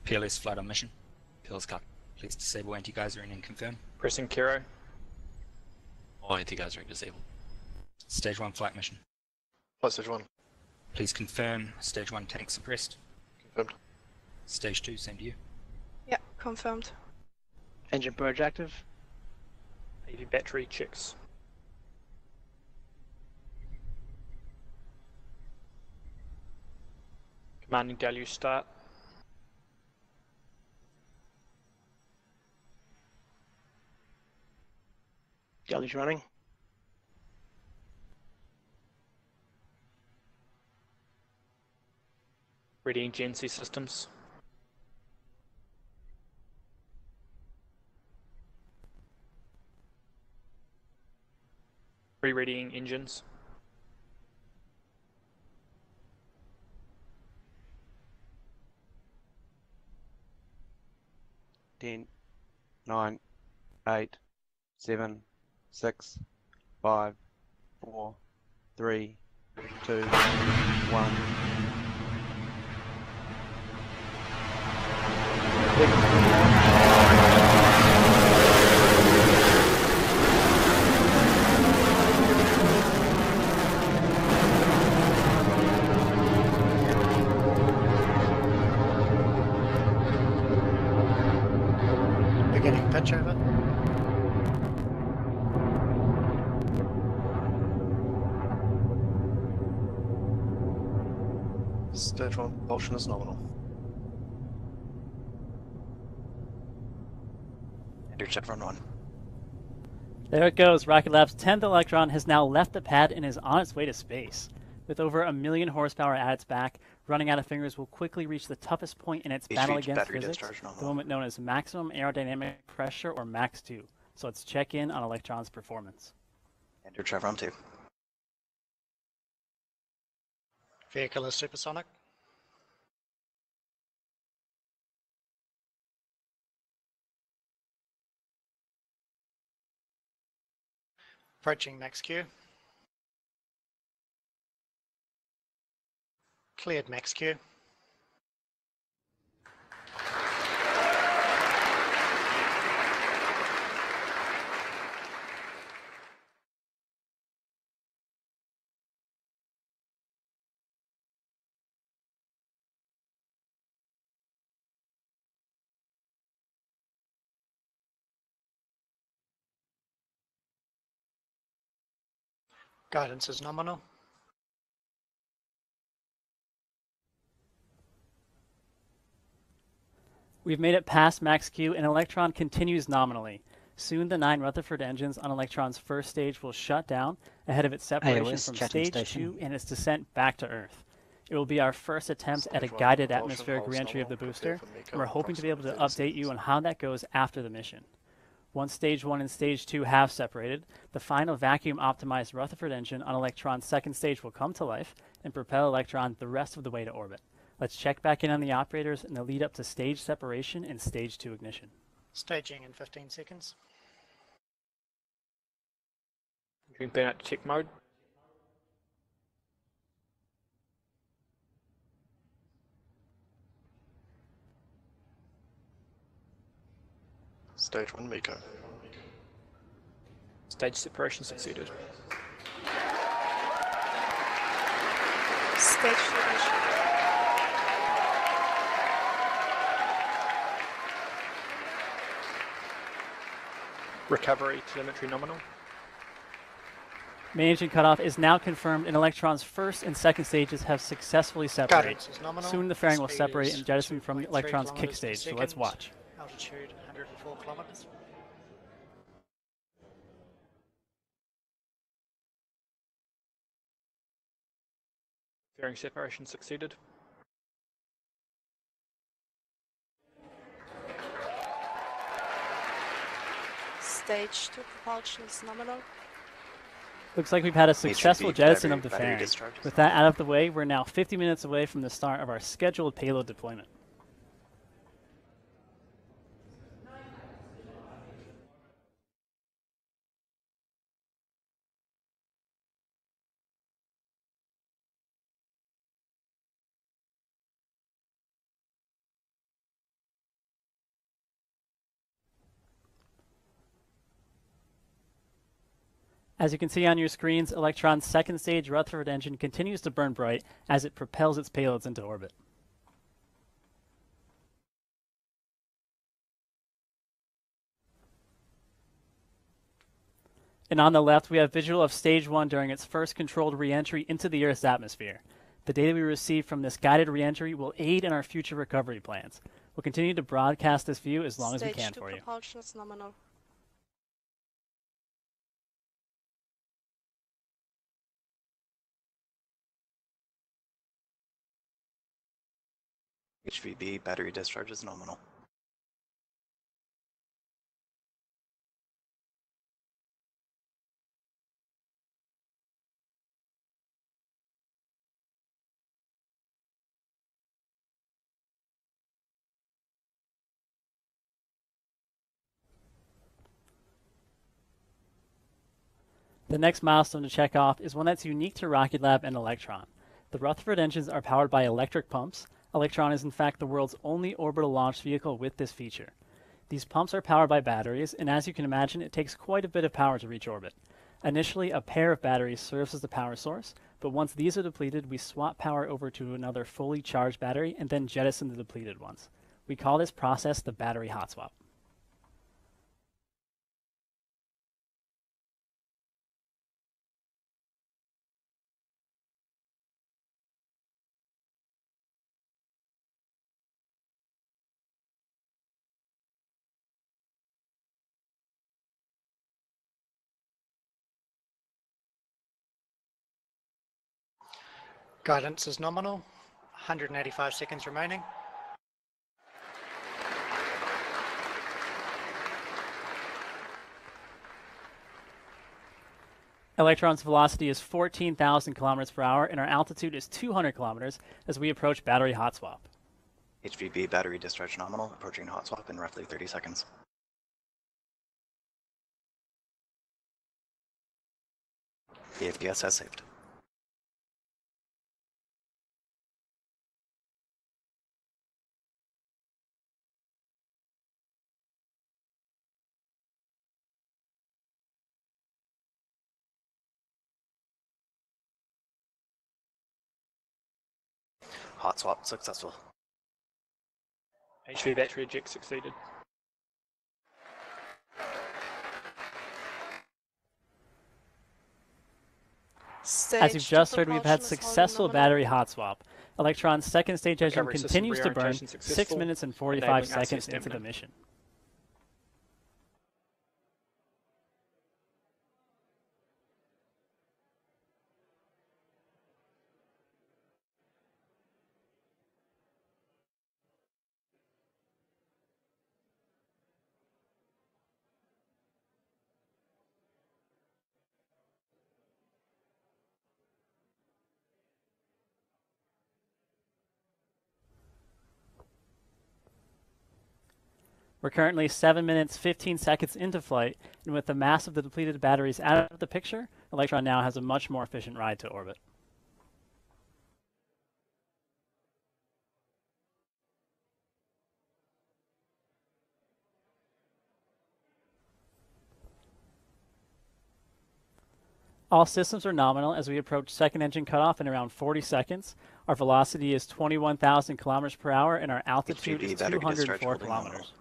PLS flight on mission. PLS cut. Please disable anti-geysering and confirm. Pressing Kero. All anti-geysering disabled. Stage 1 flight mission. Flight stage 1. Please confirm Stage 1 tank suppressed. Confirmed. Stage 2, same to you. Yeah, confirmed. Engine purge active. AV battery checks. Commanding deluge start. Deluge running. Readying GNC systems. Re-readying engines. Ten, 9, 8, 7, 6, 5, 4, 3, 2, 1. Beginning pitch over. Stage 1 propulsion is nominal. Enter Chevron 1. There it goes. Rocket Lab's 10th Electron has now left the pad and is on its way to space. With over 1 million horsepower at its back, running out of fingers will quickly reach the toughest point in its battle against physics, the moment known as maximum aerodynamic pressure, or Max 2. So let's check in on Electron's performance. Enter Chevron 2. Vehicle is supersonic. Approaching max Q. Cleared max Q. Guidance is nominal. We've made it past max Q, and Electron continues nominally. Soon the 9 Rutherford engines on Electron's first stage will shut down ahead of its separation AOS from chatting stage station. 2 and its descent back to Earth. It will be our first attempt at a guided atmospheric reentry of the booster, and we're hoping to be able to update you on how that goes after the mission. Once Stage 1 and Stage 2 have separated, the final vacuum-optimized Rutherford engine on Electron's second stage will come to life and propel Electron the rest of the way to orbit. Let's check back in on the operators in the lead up to stage separation and Stage 2 ignition. Staging in 15 seconds. Moving burn out to check mode. Stage 1 MECO. Stage separation succeeded. Stage 2 ignition. Recovery telemetry nominal. Main engine cutoff is now confirmed, and Electron's first and second stages have successfully separated. Guidance is nominal. Soon the fairing will Speed separate is and jettison from 2.3 Electron's kick kilometers per stage, so let's second. watch. Altitude 104 kilometers. Fairing separation succeeded. Stage 2 propulsion is nominal. Looks like we've had a successful jettison of the battery fairing. discharge. With that out of the way, we're now 50 minutes away from the start of our scheduled payload deployment. As you can see on your screens, Electron's second stage Rutherford engine continues to burn bright as it propels its payloads into orbit. And on the left, we have visual of Stage 1 during its first controlled re-entry into the Earth's atmosphere. The data we receive from this guided re-entry will aid in our future recovery plans. We'll continue to broadcast this view as long as we can for you. Stage 2 propulsion is nominal. HVB battery discharge is nominal. The next milestone to check off is one that's unique to Rocket Lab and Electron. The Rutherford engines are powered by electric pumps. Electron is in fact the world's only orbital launch vehicle with this feature. These pumps are powered by batteries, and as you can imagine, it takes quite a bit of power to reach orbit. Initially, a pair of batteries serves as the power source, but once these are depleted, we swap power over to another fully charged battery and then jettison the depleted ones. We call this process the battery hot swap. Guidance is nominal. 185 seconds remaining. Electron's velocity is 14,000 kilometers per hour, and our altitude is 200 kilometers as we approach battery hot swap. HVB battery discharge nominal, approaching hot swap in roughly 30 seconds. The FPS has saved. Hot swap successful. HV battery eject succeeded. As you've just heard, we've had successful battery hot swap. Electron's second stage engine Recovery system continues to burn reorientation 6 successful, minutes and 45 enabling seconds access to into the imminent. mission. We're currently 7 minutes, 15 seconds into flight, and with the mass of the depleted batteries out of the picture, Electron now has a much more efficient ride to orbit. All systems are nominal as we approach second engine cutoff in around 40 seconds. Our velocity is 21,000 kilometers per hour, and our altitude HVB is battery discharge 204 holding nominal. kilometers.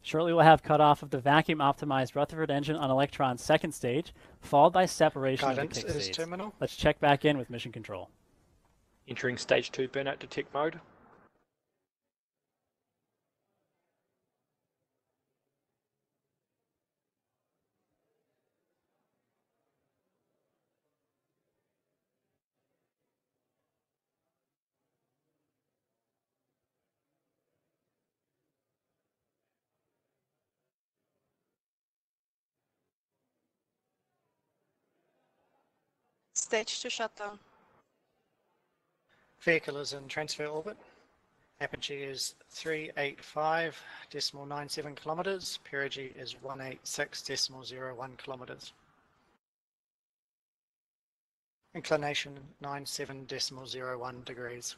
Shortly we'll have cutoff of the vacuum-optimized Rutherford engine on Electron's second stage, followed by separation Guidance of the kick is states. terminal. Let's check back in with mission control. Entering stage 2 burnout detect mode. Stage 2 shutdown. Vehicle is in transfer orbit. Apogee is 385.97 kilometers. Perigee is 186.01 kilometers. Inclination 97.01 degrees.